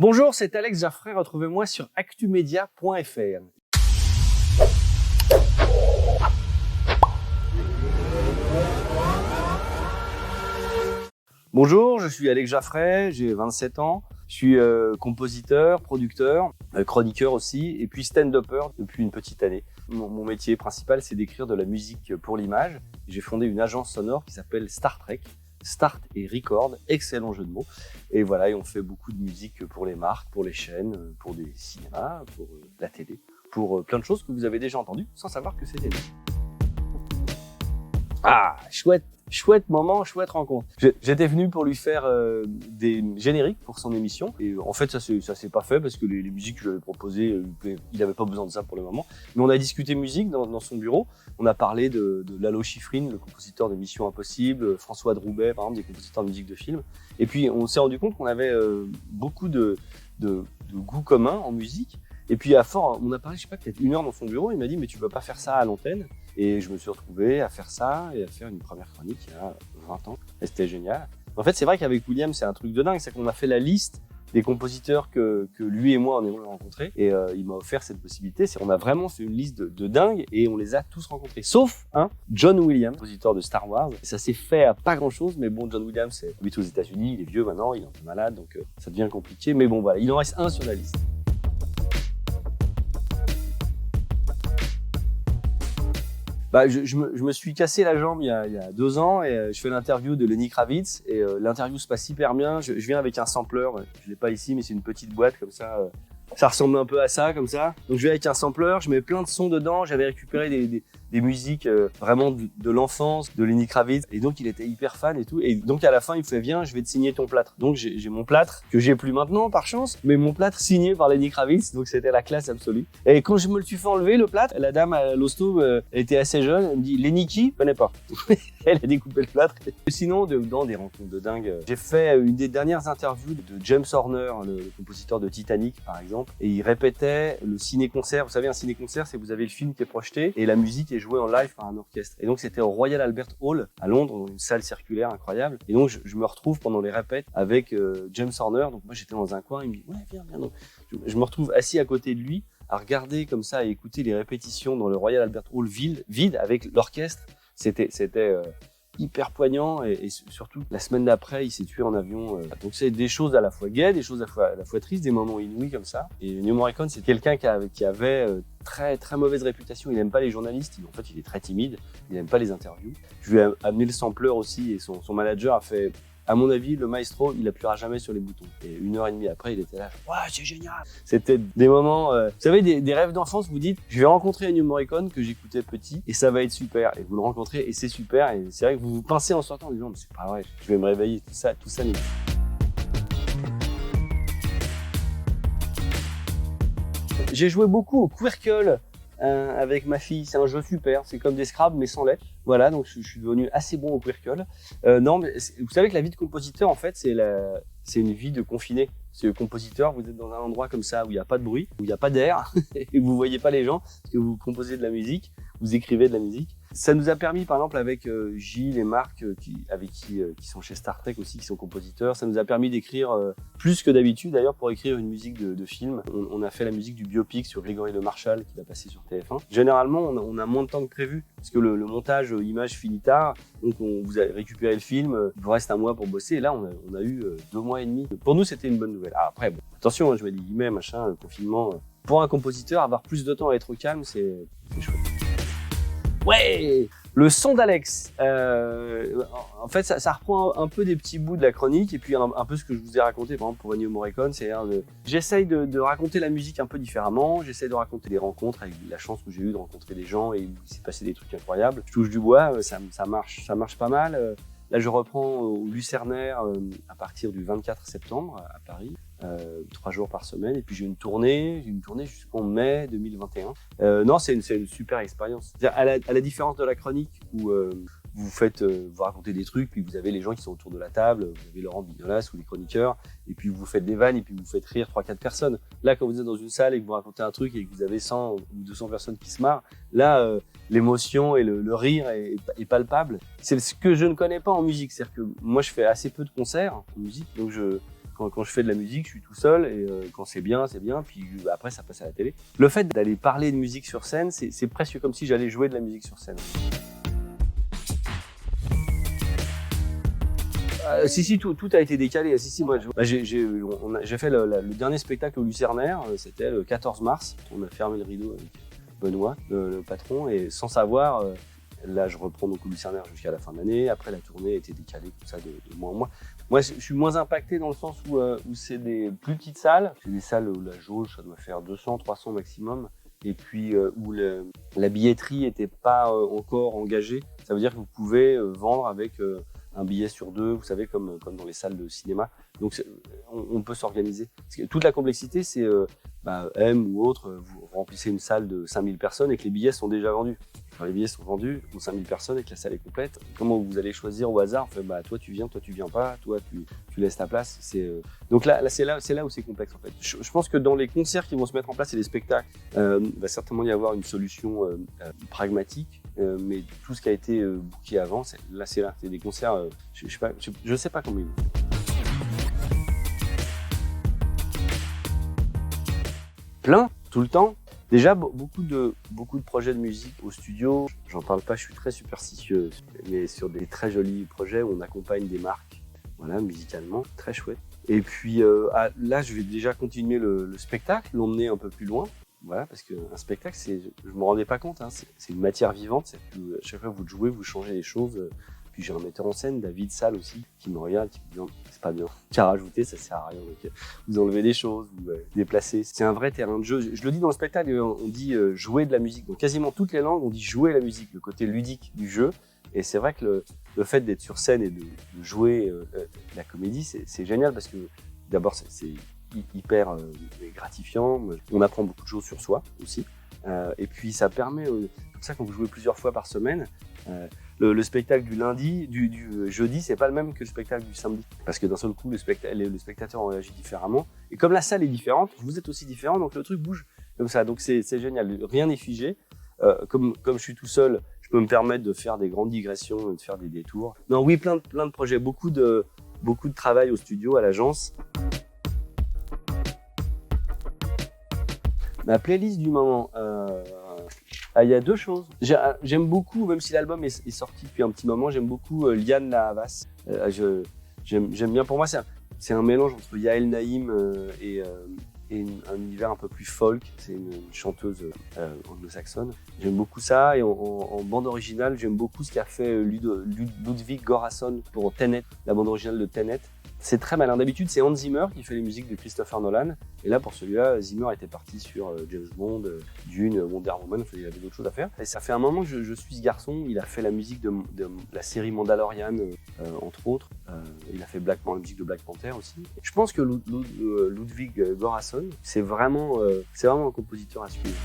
Bonjour, c'est Alex Jaffray, retrouvez-moi sur actumedia.fr. Bonjour, je suis Alex Jaffray, j'ai 27 ans, je suis compositeur, producteur, chroniqueur aussi, et puis stand-upper depuis une petite année. Mon métier principal, c'est d'écrire de la musique pour l'image. J'ai fondé une agence sonore qui s'appelle Star Trek, Start et Record, excellent jeu de mots. Et voilà, et on fait beaucoup de musique pour les marques, pour les chaînes, pour des cinémas, pour la télé, pour plein de choses que vous avez déjà entendues sans savoir que c'était nous. Ah, chouette moment, chouette rencontre. J'étais venu pour lui faire des génériques pour son émission. Et en fait, ça s'est pas fait parce que les musiques que je lui avais proposées, il n'avait pas besoin de ça pour le moment. Mais on a discuté musique dans son bureau. On a parlé de Lalo Schifrin, le compositeur de Mission Impossible, François Droubet, par exemple, des compositeurs de musique de film. Et puis, on s'est rendu compte qu'on avait beaucoup de goûts communs en musique. Et puis, on a parlé, je sais pas, peut-être 1 heure dans son bureau. Il m'a dit, mais tu peux pas faire ça à l'antenne. Et je me suis retrouvé à faire ça et à faire une première chronique il y a 20 ans. Et c'était génial. En fait, c'est vrai qu'avec William, c'est un truc de dingue. C'est qu'on a fait la liste des compositeurs que lui et moi, on aimerait rencontrer. Et il m'a offert cette possibilité. On a vraiment fait une liste de dingue et on les a tous rencontrés. Sauf John Williams, compositeur de Star Wars. Et ça s'est fait à pas grand-chose. Mais bon, John Williams habite aux États-Unis. Il est vieux maintenant, il est un peu malade. Donc ça devient compliqué. Mais bon, voilà, il en reste un sur la liste. Je me suis cassé la jambe il y a 2 ans et je fais l'interview de Lenny Kravitz et l'interview se passe hyper bien. Je viens avec un sampler, je l'ai pas ici mais c'est une petite boîte comme ça. Ça ressemble un peu à ça, comme ça. Donc je vais avec un sampler, je mets plein de sons dedans. J'avais récupéré des musiques vraiment de l'enfance de Lenny Kravitz. Et donc il était hyper fan et tout. Et donc à la fin il me fait viens, je vais te signer ton plâtre. Donc j'ai mon plâtre que j'ai plus maintenant par chance, mais mon plâtre signé par Lenny Kravitz. Donc c'était la classe absolue. Et quand je me le suis fait enlever le plâtre, la dame à l'hosto elle était assez jeune. Elle me dit Lenny qui? Je connais pas. Elle a découpé le plâtre. Sinon dans des rencontres de dingue, j'ai fait une des dernières interviews de James Horner, le compositeur de Titanic par exemple. Et il répétait le ciné-concert. Vous savez, un ciné-concert, c'est vous avez le film qui est projeté et la musique est jouée en live par un orchestre. Et donc, c'était au Royal Albert Hall à Londres, dans une salle circulaire incroyable. Et donc, je me retrouve pendant les répètes avec James Horner. Donc, moi, j'étais dans un coin. Il me dit, ouais, viens. Donc, je me retrouve assis à côté de lui, à regarder comme ça et écouter les répétitions dans le Royal Albert Hall vide avec l'orchestre. C'était hyper poignant et surtout la semaine d'après il s'est tué en avion. Donc c'est des choses à la fois gaies, des choses à la fois tristes, des moments inouïs comme ça. Et Ennio Morricone c'est quelqu'un qui avait très très mauvaise réputation. Il n'aime pas les journalistes, en fait il est très timide, il n'aime pas les interviews. Je lui ai amené le sampler aussi et son manager a fait, à mon avis, le maestro, il appuiera jamais sur les boutons. Et 1h30 après, il était là, ouais, c'est génial. C'était des moments, vous savez, des rêves d'enfance. Vous dites, je vais rencontrer Ennio Morricone que j'écoutais petit et ça va être super. Et vous le rencontrez et c'est super. Et c'est vrai que vous vous pincez en sortant en disant, mais c'est pas vrai, je vais me réveiller. Tout ça n'existe. J'ai joué beaucoup au Quirkle avec ma fille. C'est un jeu super. C'est comme des Scrabble mais sans lait. Voilà, donc je suis devenu assez bon au Quirkle. Non, mais vous savez que la vie de compositeur, en fait, c'est une vie de confiné. C'est compositeur, vous êtes dans un endroit comme ça où il n'y a pas de bruit, où il n'y a pas d'air, et vous voyez pas les gens, parce que vous composez de la musique, vous écrivez de la musique. Ça nous a permis, par exemple, avec Gilles et Marc, qui sont chez Star Trek aussi, qui sont compositeurs, ça nous a permis d'écrire plus que d'habitude, d'ailleurs, pour écrire une musique de film. On a fait la musique du biopic sur Grégory Le Marchal, qui va passer sur TF1. Généralement, on a moins de temps que prévu, parce que le montage image finit tard, donc vous avez récupéré le film, il vous reste 1 mois pour bosser, et là, on a eu 2 mois et demi. Pour nous, c'était une bonne nouvelle. Ah, après, bon, attention, je mets des guillemets, machin, le confinement. Pour un compositeur, avoir plus de temps à être au calme, c'est chouette. Ouais, le son d'Alex. En fait, ça reprend un peu des petits bouts de la chronique et puis un peu ce que je vous ai raconté, par exemple pour Ennio Morricone, j'essaye de raconter la musique un peu différemment. J'essaye de raconter les rencontres avec la chance que j'ai eu de rencontrer des gens et il s'est passé des trucs incroyables. Je touche du bois, ça marche pas mal. Là, je reprends au Lucernaire à partir du 24 septembre à Paris. 3 jours par semaine et puis j'ai une tournée jusqu'en mai 2021. Non, c'est une super expérience. À la différence de la chronique où vous racontez des trucs, puis vous avez les gens qui sont autour de la table, vous avez Laurent Bignolas ou les chroniqueurs, et puis vous faites des vannes et puis vous faites rire 3-4 personnes. Là, quand vous êtes dans une salle et que vous racontez un truc et que vous avez 100 ou 200 personnes qui se marrent, là, l'émotion et le rire est palpable. C'est ce que je ne connais pas en musique, c'est-à-dire que moi je fais assez peu de concerts en musique, donc quand je fais de la musique, je suis tout seul et quand c'est bien, puis après ça passe à la télé. Le fait d'aller parler de musique sur scène, c'est presque comme si j'allais jouer de la musique sur scène. Si, tout a été décalé. Si, moi, j'ai fait le dernier spectacle au Lucernaire, c'était le 14 mars. On a fermé le rideau avec Benoît, le patron, et sans savoir, là je reprends donc au Lucernaire jusqu'à la fin de l'année. Après, la tournée a été décalée comme ça de mois en mois. Moi, je suis moins impacté dans le sens où c'est des plus petites salles. C'est des salles où la jauge, ça doit faire 200, 300 maximum. Et puis où la billetterie n'était pas encore engagée. Ça veut dire que vous pouvez vendre avec un billet sur 2, vous savez, comme dans les salles de cinéma. Donc on peut s'organiser. Toute la complexité, c'est M ou autre, vous remplissez une salle de 5000 personnes et que les billets sont déjà vendus. Quand les billets sont vendus aux 5000 personnes et que la salle est complète, comment vous allez choisir au hasard? Toi tu viens pas, toi tu laisses ta place. Donc là c'est là où c'est complexe en fait. Je pense que dans les concerts qui vont se mettre en place et les spectacles, va certainement y avoir une solution pragmatique, mais tout ce qui a été booké avant, c'est des concerts, je sais pas comment ils vont. Plein, tout le temps. Déjà, beaucoup de projets de musique au studio. J'en parle pas, je suis très superstitieux, mais sur des très jolis projets où on accompagne des marques, voilà, musicalement, très chouette. Et puis là, je vais déjà continuer le spectacle, l'emmener un peu plus loin. Voilà, parce qu'un spectacle, je me rendais pas compte, hein, c'est une matière vivante. À chaque fois que vous jouez, vous changez les choses. Puis j'ai un metteur en scène, David Salle aussi, qui me regarde, qui me dit non, c'est pas bien. Qu'à rajouter, ça sert à rien. Donc, vous enlevez des choses, vous déplacez. C'est un vrai terrain de jeu. Je le dis dans le spectacle, on dit jouer de la musique. Donc quasiment toutes les langues, on dit jouer la musique, le côté ludique du jeu. Et c'est vrai que le fait d'être sur scène et de jouer la comédie, c'est génial parce que d'abord c'est hyper gratifiant. On apprend beaucoup de choses sur soi aussi. Et puis ça permet, comme ça, quand vous jouez plusieurs fois par semaine, le spectacle du lundi, du jeudi, c'est pas le même que le spectacle du samedi. Parce que d'un seul coup, le spectateur réagit différemment. Et comme la salle est différente, vous êtes aussi différent, donc le truc bouge comme ça. Donc c'est génial, rien n'est figé. Comme je suis tout seul, je peux me permettre de faire des grandes digressions, de faire des détours. Non, oui, plein de projets, beaucoup de travail au studio, à l'agence. Ma playlist du moment, il y a deux choses. J'aime beaucoup, même si l'album est sorti depuis un petit moment, j'aime beaucoup Liane La Havas. J'aime bien, pour moi c'est un mélange entre Yael Naïm et un univers un peu plus folk. C'est une chanteuse anglo-saxonne. J'aime beaucoup ça, et en bande originale, j'aime beaucoup ce qu'a fait Ludwig Göransson pour Tenet, la bande originale de Tenet. C'est très malin. D'habitude, c'est Hans Zimmer qui fait les musiques de Christopher Nolan. Et là, pour celui-là, Zimmer était parti sur James Bond, Dune, Wonder Woman. Il avait d'autres choses à faire. Et ça fait un moment que je suis ce garçon. Il a fait la musique de la série Mandalorian, entre autres. Il a fait la musique de Black Panther aussi. Je pense que Ludwig Göransson, c'est vraiment un compositeur à suivre.